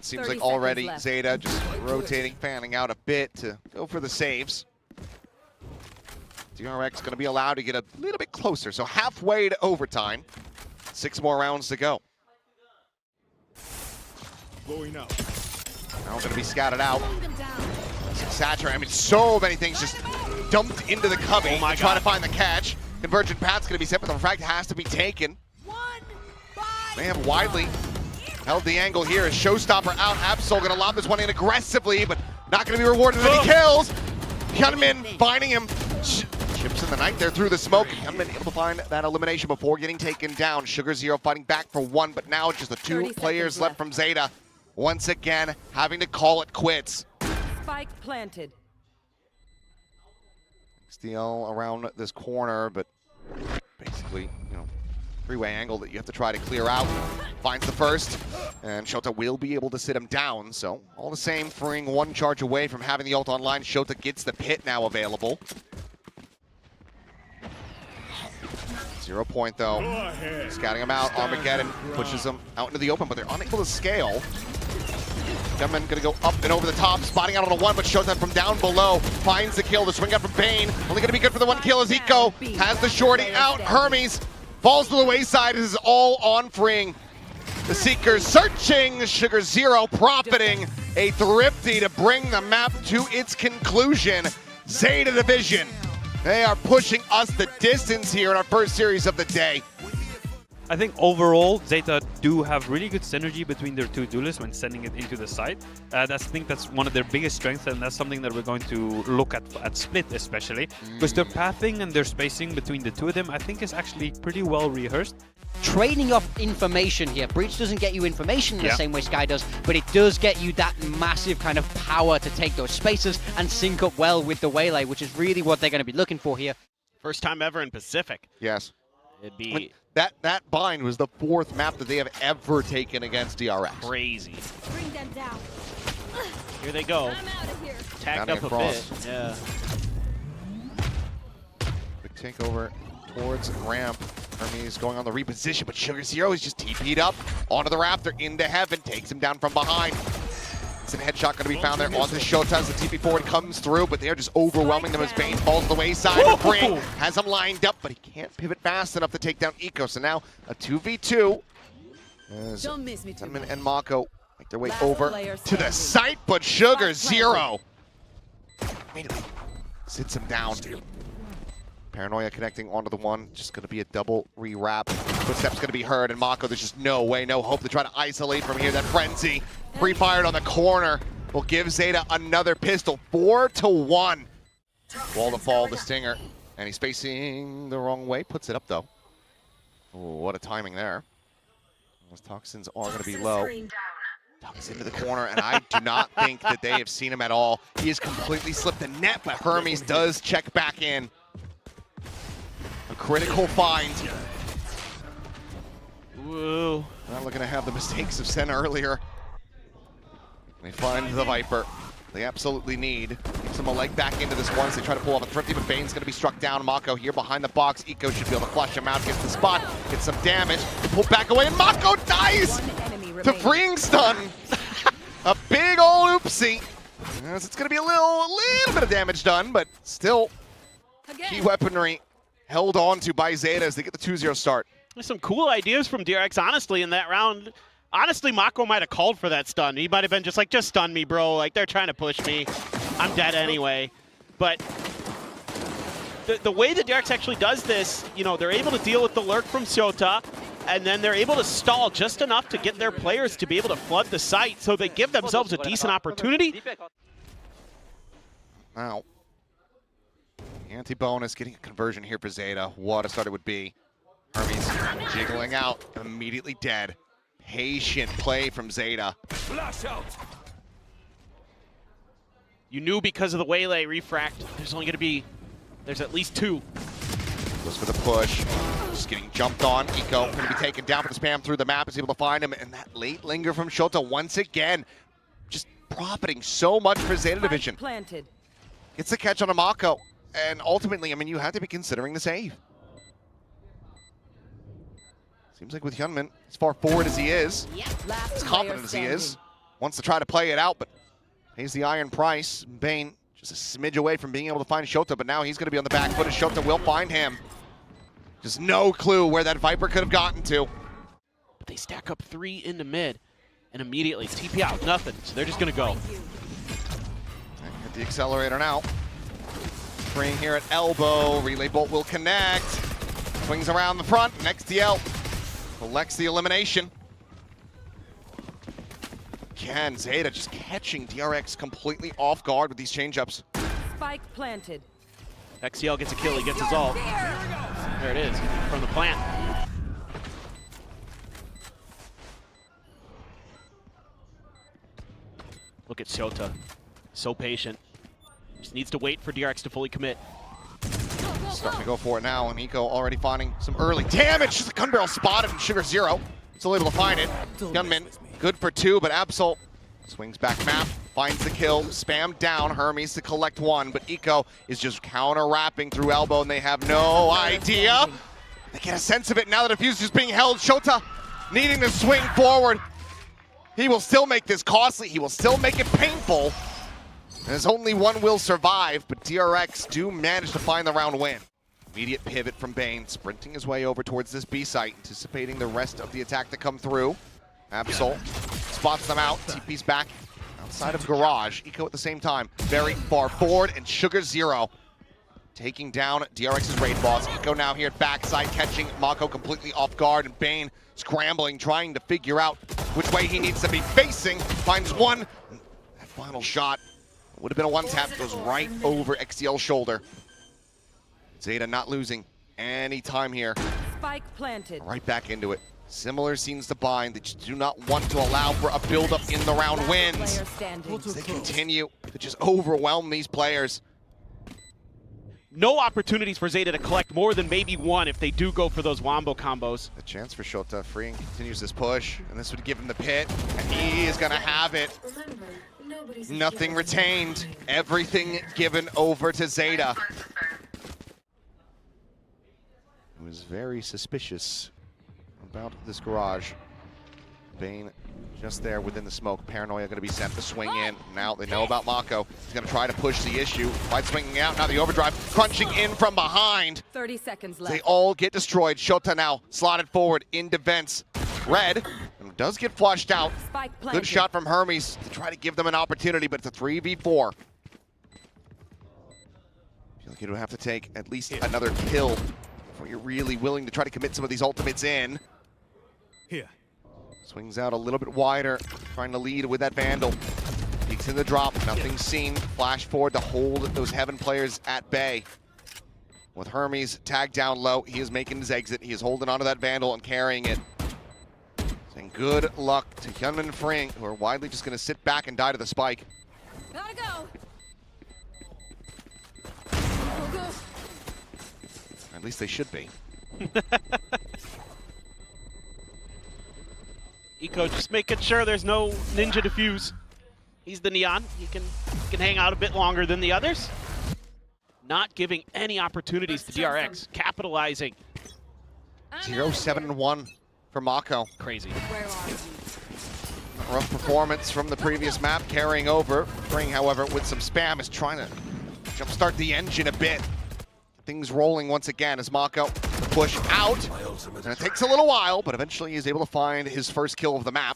It seems 30 like already seconds ZETA just rotating, fanning out a bit to go for the saves. DRX going to be allowed to get a little bit closer, so halfway to overtime. 6 more rounds to go. Going out. Now going to be scouted out. Them down. Saturn, I mean, so many things just dumped into the cubby Oh my to try God. to find the catch. Convergent path's going to be set, but the frag has to be taken. They have widely held the angle here. As Showstopper out, Absol going to lob this one in aggressively, but not going to be rewarded with any kills. Hyunmin finding him. Chips in the night there through the smoke. Hyunmin able to find that elimination before getting taken down. Sugar Zero fighting back for 1, but now just the 2 players left from ZETA. Once again, having to call it quits. Spike planted. Steal around this corner, but basically, 3-way angle that you have to try to clear out. Finds the first, and Shota will be able to sit him down. So all the same, freeing 1 charge away from having the ult online. Shota gets the pit now available. 0 point though. Scouting him out. Armageddon pushes him out into the open, but they're unable to scale. Gunman gonna go up and over the top, spotting out on a 1, but Shota from down below finds the kill. The swing out from Bane, only gonna be good for the 1 kill as Eco has the shorty out. Hermes falls to the wayside. This is all on freeing the Seekers, searching. Sugar Zero profiting a thrifty to bring the map to its conclusion. ZETA Division, they are pushing us the distance here in our first series of the day. I think overall, ZETA do have really good synergy between their 2 duelists when sending it into the site. I think that's one of their biggest strengths, and that's something that we're going to look at Split especially. Because their pathing and their spacing between the 2 of them, I think, is actually pretty well rehearsed. Trading off information here. Breach doesn't get you information in the same way Sky does, but it does get you that massive kind of power to take those spaces and sync up well with the Waylay, which is really what they're going to be looking for here. First time ever in Pacific. Yes. It'd be That bind was the 4th map that they have ever taken against DRX. crazy. Bring them down. Here they go. I'm out of here. Tagged Counting up a across. bit. Yeah. Big takeover towards ramp. Hermes going on the reposition, but Sugar Zero is just TP'd up onto the Raptor, into heaven, takes him down from behind. It's a headshot going to be found there onto Shota as the TP forward comes through, but they're just overwhelming them as Bane falls to the wayside. Bring has him lined up, but he can't pivot fast enough to take down Eco. So now a 2v2 as Don't miss me too Gunman much. and Mako make their way Last over player to the standing. site, but Sugar Zero immediately sits him down. Paranoia connecting onto the 1, just going to be a double re-wrap. Footsteps going to be heard, and Mako, there's just no way, no hope to try to isolate from here. That frenzy, pre-fired on the corner, will give ZETA another pistol. 4-1. Wall to fall, the Stinger, and he's facing the wrong way. Puts it up though. Oh, what a timing there. Those toxins are going to be low. Tucks into the corner, and I do not think that they have seen him at all. He has completely slipped the net, but Hermes does check back in. A critical find. Whoa. Not looking to have the mistakes of Sen earlier. They find the Viper. They absolutely need. Gives them a leg back into this one as they try to pull off a thrifty, but Bane's going to be struck down. Mako here behind the box. Eco should be able to flush him out, gets the spot, gets some damage. They pull back away, and Mako dies One enemy to remaining. freeing stun. A big old oopsie. As it's going to be a little bit of damage done, but still key weaponry held on to by ZETA as they get the 2-0 start. There's some cool ideas from DRX, honestly, in that round. Honestly, Mako might have called for that stun. He might have been just like, just stun me, bro. Like, they're trying to push me. I'm dead anyway. But the way that DRX actually does this, they're able to deal with the lurk from Shota, and then they're able to stall just enough to get their players to be able to flood the site, so they give themselves a decent opportunity. Now, anti-bonus, getting a conversion here for ZETA. What a start it would be. Hermes jiggling out, immediately dead. Patient play from ZETA. Flash out. You knew because of the Waylay refract, there's only going to be, there's at least 2. Goes for the push. Just getting jumped on. Eco going to be taken down for the spam through the map. Is able to find him. And that late linger from Shota once again. Just profiting so much for ZETA Division. Planted. Gets the catch on a Mako. And ultimately, I mean, you have to be considering the save. Seems like with Hyunmin, as far forward as he is, Yep. as Last confident player as he is, wants to try to play it out, but pays the iron price. Bane just a smidge away from being able to find Shota, but now he's going to be on the back foot, and Shota will find him. Just no clue where that Viper could have gotten to. But they stack up 3 into mid, and immediately TP out, nothing. So they're just going to go. Hit the accelerator now. Spring here at elbow. Relay bolt will connect. Swings around the front. Next DL. Collects the elimination. Again, ZETA just catching DRX completely off guard with these changeups. Spike planted. XCL gets a kill, he gets his ult. There it is, from the plant. Look at Shota, so patient. Just needs to wait for DRX to fully commit. Starting to go for it now, and Eco already finding some early damage. Just a gun barrel spotted, and Sugar 0 still able to find it. Gunman, good for 2, but Absol swings back map, finds the kill, spam down Hermes to collect 1, but Eco is just counter-wrapping through elbow, and they have no idea. They get a sense of it now that the defuse is being held. Shota needing to swing forward. He will still make this costly. He will still make it painful. There's only one will survive, but DRX do manage to find the round win. Immediate pivot from Bane, sprinting his way over towards this B site, anticipating the rest of the attack to come through. Absol spots them out, TP's back outside of Garage. Eco at the same time, very far forward, and Sugar 0 taking down DRX's raid boss. Eco now here at backside, catching Mako completely off guard, and Bane scrambling, trying to figure out which way he needs to be facing. Finds one. That final shot would have been a one-tap, goes right over XCL's shoulder. ZETA not losing any time here. Spike planted. Right back into it. Similar scenes to Bind. They just do not want to allow for a build-up in the round wins. They continue to just overwhelm these players. No opportunities for ZETA to collect more than maybe 1 if they do go for those wombo combos. A chance for Shota. Freeing continues this push, and this would give him the pit, and he is going to have it. Nothing retained. Everything given over to ZETA. He was very suspicious about this Garage. Bane just there within the smoke. Paranoia going to be sent to swing in. Now they know about Mako. He's going to try to push the issue by swinging out. Now the overdrive crunching in from behind. 30 seconds left. They all get destroyed. Shota now slotted forward in defense. Red does get flushed out. Good shot from Hermes to try to give them an opportunity, but it's a 3v4. I feel like you would have to take at least another kill before you're really willing to try to commit some of these ultimates in. Here. Swings out a little bit wider, trying to lead with that Vandal. Peeks in the drop, nothing seen. Flash forward to hold those Heaven players at bay. With Hermes tagged down low, he is making his exit. He is holding onto that Vandal and carrying it. Saying good luck to Hyunmin and Fring, who are widely just going to sit back and die to the spike. Gotta go. At least they should be. Eco just making sure there's no ninja defuse. He's the Neon. He can hang out a bit longer than the others. Not giving any opportunities to DRX. Capitalizing. 0-7-1 for Mako. Crazy. Where are you? Rough performance from the previous map carrying over. Fring, however, with some spam, is trying to jumpstart the engine a bit. Things rolling once again as Mako push out. And it takes a little while, but eventually he's able to find his first kill of the map.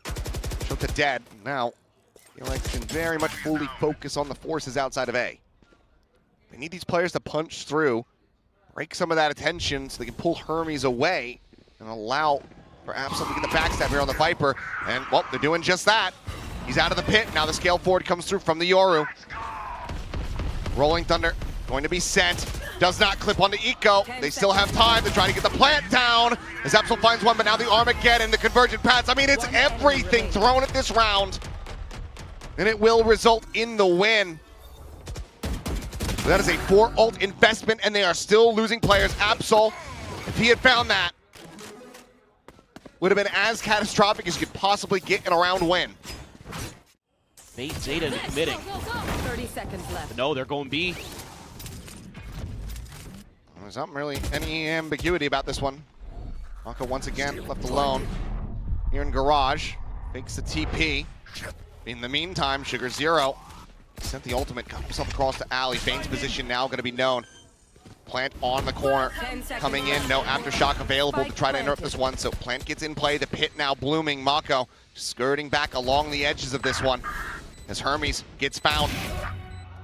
Shota dead. Now, DRX can very much fully focus on the forces outside of A. They need these players to punch through, break some of that attention so they can pull Hermes away and allow for Absol to get the backstab here on the Viper. And, well, they're doing just that. He's out of the pit. Now the scale forward comes through from the Yoru. Rolling Thunder going to be sent. Does not clip onto Eco. They still have time to try to get the plant down. As Absol finds one, but now the Armageddon, the convergent paths. I mean, it's everything thrown at this round. And it will result in the win. That is a 4 ult investment, and they are still losing players. Absol, if he had found that, would have been as catastrophic as you could possibly get in a round win. Bait ZETA into committing. 30 seconds left. But no, they're going B. There's not really any ambiguity about this one. Mako once again left alone here in Garage. Fakes the TP. In the meantime, Sugar Zero sent the ultimate, got himself across to Ali. Bane's position now going to be known. Plant on the corner, coming in, no aftershock available to try to interrupt this one, so Plant gets in play, the pit now blooming. Mako skirting back along the edges of this one as Hermes gets found.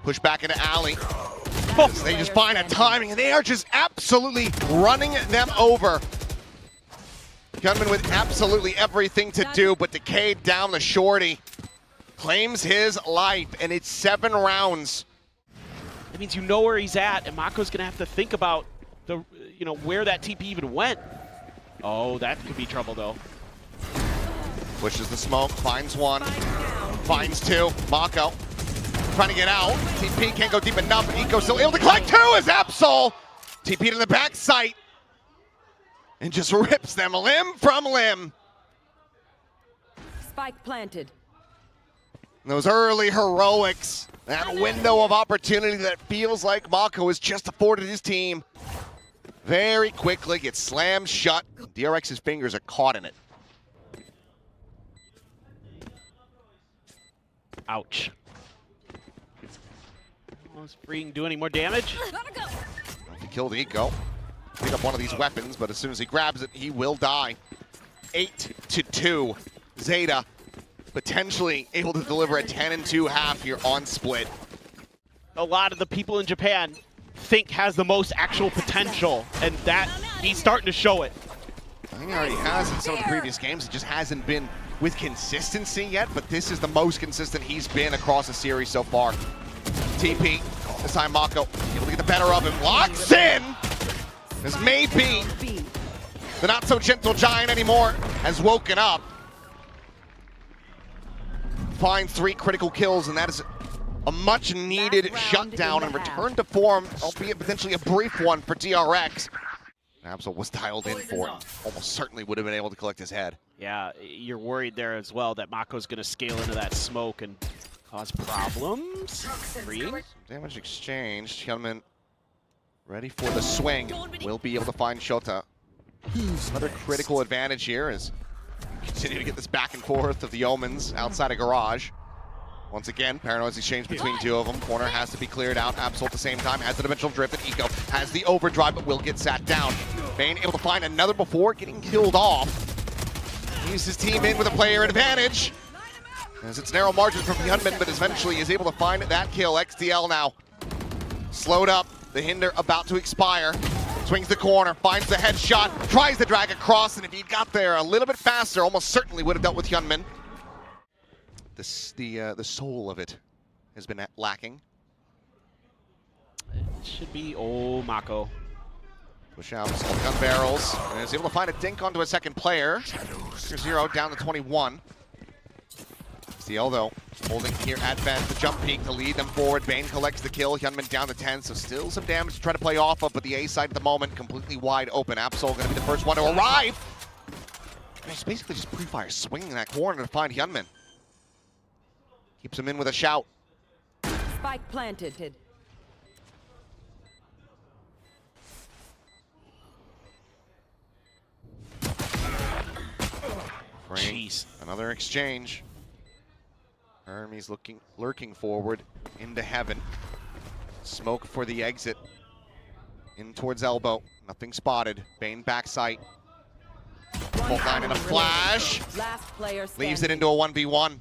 Push back into Ali. They just find a timing, and they are just absolutely running them over. Gunman with absolutely everything to do, but Decayed down the shorty. Claims his life, and it's 7 rounds. That means you know where he's at, and Mako's gonna have to think about the, where that TP even went. Oh, that could be trouble though. Pushes the smoke, finds one, finds two. Mako trying to get out. TP can't go deep enough. Eco still able to collect 2 as Absol TP to the back sight and just rips them limb from limb. Spike planted. Those early heroics, that window of opportunity that feels like Mako has just afforded his team. Very quickly gets slammed shut. DRX's fingers are caught in it. Ouch. Was Freeing do any more damage? Gotta go. He killed Eco. Pick up one of these weapons, but as soon as he grabs it, he will die. 8-2. ZETA potentially able to deliver a 10-2 half here on Split. A lot of the people in Japan think has the most actual potential, and that he's starting to show it. I think he already has in some of the previous games. It just hasn't been with consistency yet, but this is the most consistent he's been across the series so far. TP, this time Mako able to get the better of him. Locks in! This may be the not-so-gentle giant anymore has woken up. Finds 3 critical kills, and that is a much-needed shutdown and return to form, albeit potentially a brief one for DRX. Absol was dialed in for it. Almost certainly would have been able to collect his head. Yeah, you're worried there as well that Mako's going to scale into that smoke and cause problems. Freeing. Damage exchanged. Hyunmin ready for the swing. Will be able to find Shota. Another critical advantage here as we continue to get this back and forth of the Omens outside of Garage. Once again, Paranoid's exchange between 2 of them. Corner has to be cleared out. Absol at the same time has the dimensional drift, and Eco has the overdrive, but will get sat down. Bane able to find another before getting killed off. He's his team in with a player advantage. As it's narrow margins from Hyunmin, but eventually is able to find that kill. XDL now slowed up. The hinder about to expire. Swings the corner, finds the headshot, tries to drag across, and if he got there a little bit faster, almost certainly would have dealt with Hyunmin. The soul of it has been lacking. It should be Mako. Push out some gun barrels, and is able to find a dink onto a second player. 0 down to 21. CL though, holding here at Ben, the jump peak to lead them forward. Bane collects the kill, Hyunmin down to 10, so still some damage to try to play off of, but the A side at the moment completely wide open. Absol gonna be the first one to arrive. He's basically just pre-fire swinging that corner to find Hyunmin. Keeps him in with a shout. Spike planted. Jeez. Another exchange. Hermes lurking forward into heaven. Smoke for the exit. In towards elbow. Nothing spotted. Bane backside. Full line in a flash. Last player standing. Leaves it into a 1v1.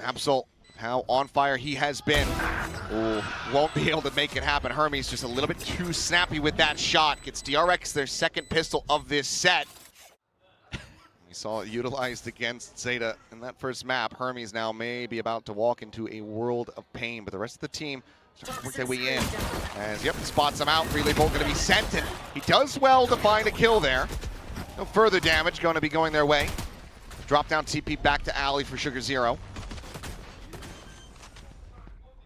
Absol, how on fire he has been. Ooh, won't be able to make it happen. Hermes just a little bit too snappy with that shot. Gets DRX their second pistol of this set. We saw it utilized against ZETA in that first map. Hermes now may be about to walk into a world of pain, but the rest of the team starts to work their way in. As, yep, spots him out. Relay bolt going to be sent, and he does well to find a kill there. No further damage going to be going their way. Drop down TP back to Ali for Sugar Zero.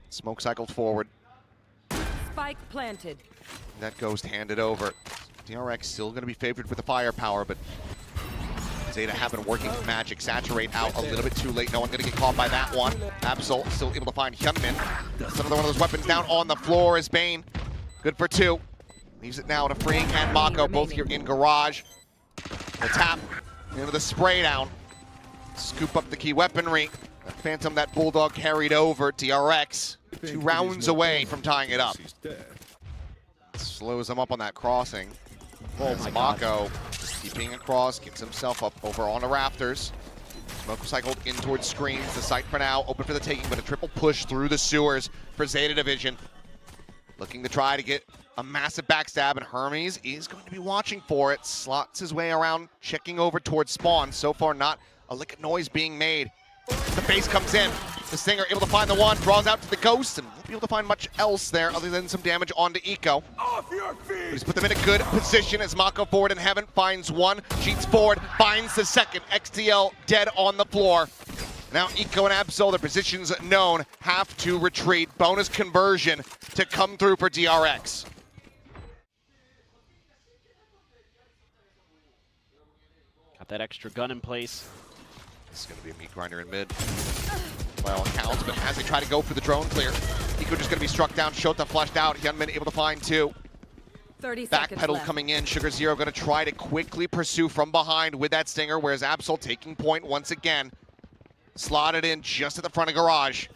Smoke cycled forward. Spike planted. That ghost handed over. DRX still going to be favored with the firepower, but ZETA have been working magic. Saturate out a little bit too late. No one going to get caught by that one. Absol still able to find Hyunmin. That's another one of those weapons down on the floor is Bane. Good for 2. Leaves it now to Freeing and Mako, both here in Garage. The tap into the spray down. scoop up the key weaponry. The Phantom that Bulldog carried over. DRX 2 rounds away from tying it up. Slows him up on that crossing. As Mako just keeping across, gets himself up over on the rafters. Smoke cycled in towards screens. The site for now open for the taking, but a triple push through the sewers for Zeta Division. Looking to try to get a massive backstab, and Hermes is going to be watching for it. Slots his way around, checking over towards spawn. So far, not a lick of noise being made. The base comes in. The Stinger able to find the one, draws out to the Ghost, and won't be able to find much else there other than some damage onto Eco. Off your feet! He's put them in a good position as Mako forward in heaven finds one, cheats forward, finds the second. XTL dead on the floor. Now Eco and Absol, their positions known, have to retreat. Bonus conversion to come through for DRX. Got that extra gun in place. This is going to be a meat grinder in mid. Well, counts, but as they try to go for the drone clear, Eco just going to be struck down. Shota flushed out. Hyunmin able to find 2. 30 seconds Backpedal left. coming in. Sugar Zero going to try to quickly pursue from behind with that Stinger, whereas Absol taking point once again. Slotted in just at the front of garage.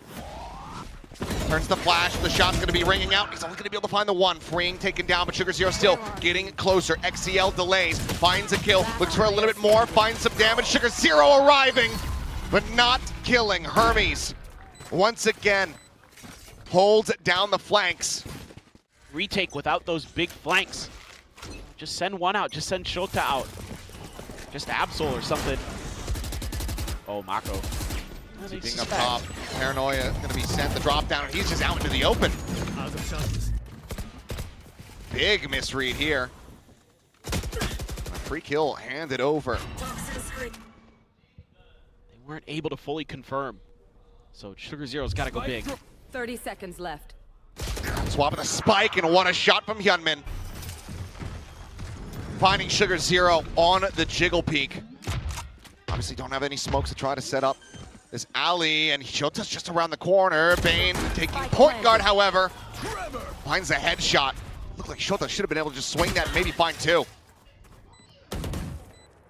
Turns the flash. The shot's going to be ringing out. He's only going to be able to find the one. Freeing taken down, but Sugar Zero still getting closer. XCL delays. Finds a kill. Looks for a little bit more. Finds some damage. Sugar Zero arriving, but not killing. Hermes once again holds down the flanks. Retake without those big flanks. Just send one out. Just send Shota out. Just Absol or something. Oh, Mako. Keeping up top. Paranoia going to be sent the drop down, and he's just out into the open. Big misread here. A free kill handed over. They weren't able to fully confirm. So Sugar Zero's got to go big. 30 seconds left. Swapping a spike and one a shot from Hyunmin. Finding Sugar Zero on the jiggle peak. Obviously don't have any smokes to try to set up this alley, and Shota's just around the corner. Bane taking point guard, however. Finds a headshot. Looked like Shota should have been able to just swing that and maybe find 2.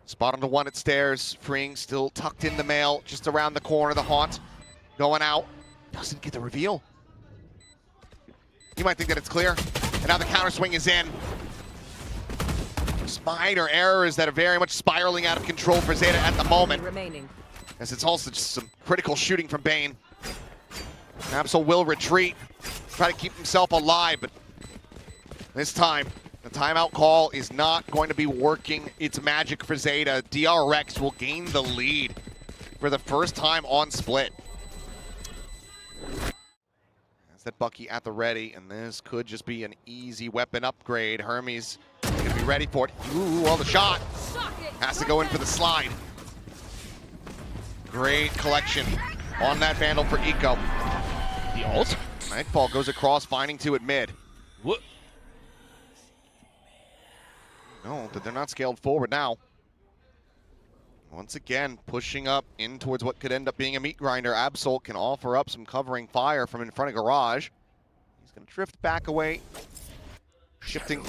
Spot on the one at stairs. Freeing still tucked in the mail, just around the corner. The haunt going out. Doesn't get the reveal. You might think that it's clear. And now the counter swing is in. Minor errors that are very much spiraling out of control for Zeta at the moment. Remaining. As it's also just some critical shooting from Bane. Absol will retreat, try to keep himself alive, but this time, the timeout call is not going to be working its magic for Zeta. DRX will gain the lead for the first time on Split. That's that Bucky at the ready, and this could just be an easy weapon upgrade. Hermes gonna be ready for it. Ooh, well, the shot has to go in for the slide. Great collection on that Vandal for Eco. The ult? Nightfall goes across, finding 2 at mid. What? No, they're not scaled forward now. Once again, pushing up in towards what could end up being a meat grinder. Absol can offer up some covering fire from in front of garage. He's going to drift back away, shifting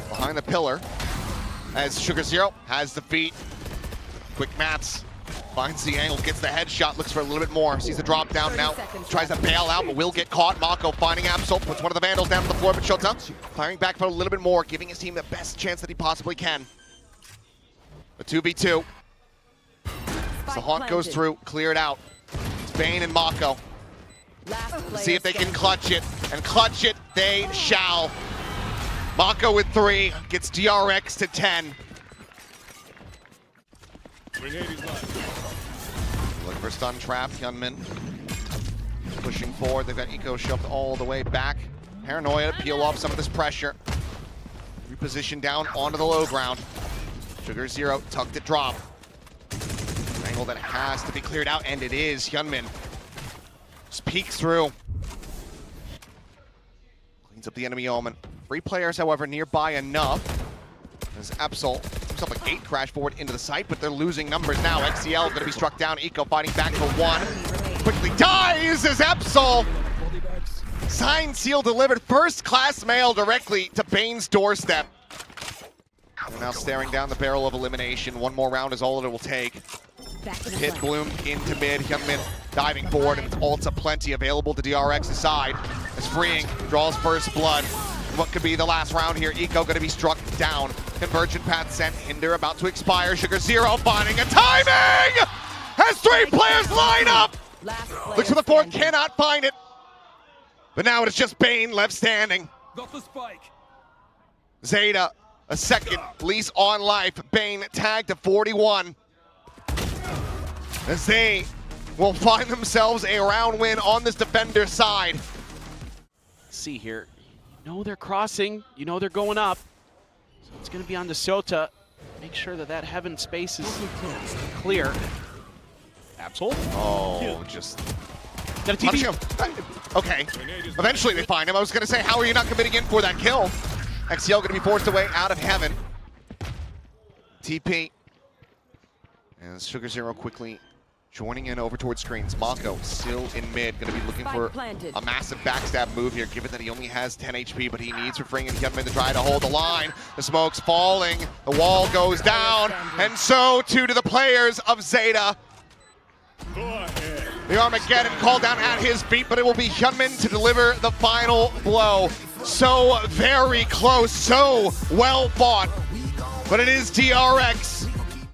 behind the pillar as Sugar Zero has the feet. Quick maths. Finds the angle, gets the headshot, looks for a little bit more. Sees the drop down now, tries to bail out, but will get caught. Mako finding Absol, puts one of the Vandals down to the floor, but Shota firing back for a little bit more, giving his team the best chance that he possibly can. A 2v2. So Haunt goes through, cleared out. It's Bane and Mako. See if they can clutch it, and clutch it they shall. Mako with 3, gets DRX to 10. Looking for stun trap, Hyunmin pushing forward. They've got Eco shoved all the way back. Paranoia to peel off some of this pressure. Reposition down onto the low ground. Sugar Zero tucked at drop. An angle that has to be cleared out, and it is. Hyunmin just peeks through. Cleans up the enemy omen. 3 players, however, nearby enough. As Absol himself a gate crash forward into the site, but they're losing numbers now. XCL going to be struck down. Eco fighting back for 1. Quickly dies as Absol. Signed, sealed, delivered. First class mail directly to Bane's doorstep. They're now staring down the barrel of elimination. One more round is all it will take. Back to the Hit flank. Bloom into mid. Hyunmin diving forward, and ults aplenty available to DRX's side. As freeing draws first blood. What could be the last round here? Eco going to be struck down. Convergent path sent. Hinder about to expire. Sugar Zero finding a timing! Has 3 players line up! Last player Looks for the fourth, standing. cannot find it. But now it is just Bane left standing. Got the spike. ZETA, a second lease on life. Bane tagged to 41. As they will find themselves a round win on this defender side. Let's see here. You know they're crossing. You know they're going up. So it's going to be on to Sota. Make sure that heaven space is clear. Absol. Oh, just Got a punch TP. him. Okay, eventually they find him. I was going to say, how are you not committing in for that kill? XCL going to be forced away out of heaven. TP. And Sugar Zero quickly joining in over towards screens. Mako still in mid, going to be looking Spike for planted. a massive backstab move here, given that he only has 10 HP, but he needs Refrain and Hyunmin to try to hold the line. The smoke's falling, the wall goes down, and so too do the players of ZETA. Go ahead. The Armageddon called down at his feet, but it will be Hyunmin to deliver the final blow. So very close, so well fought, but it is DRX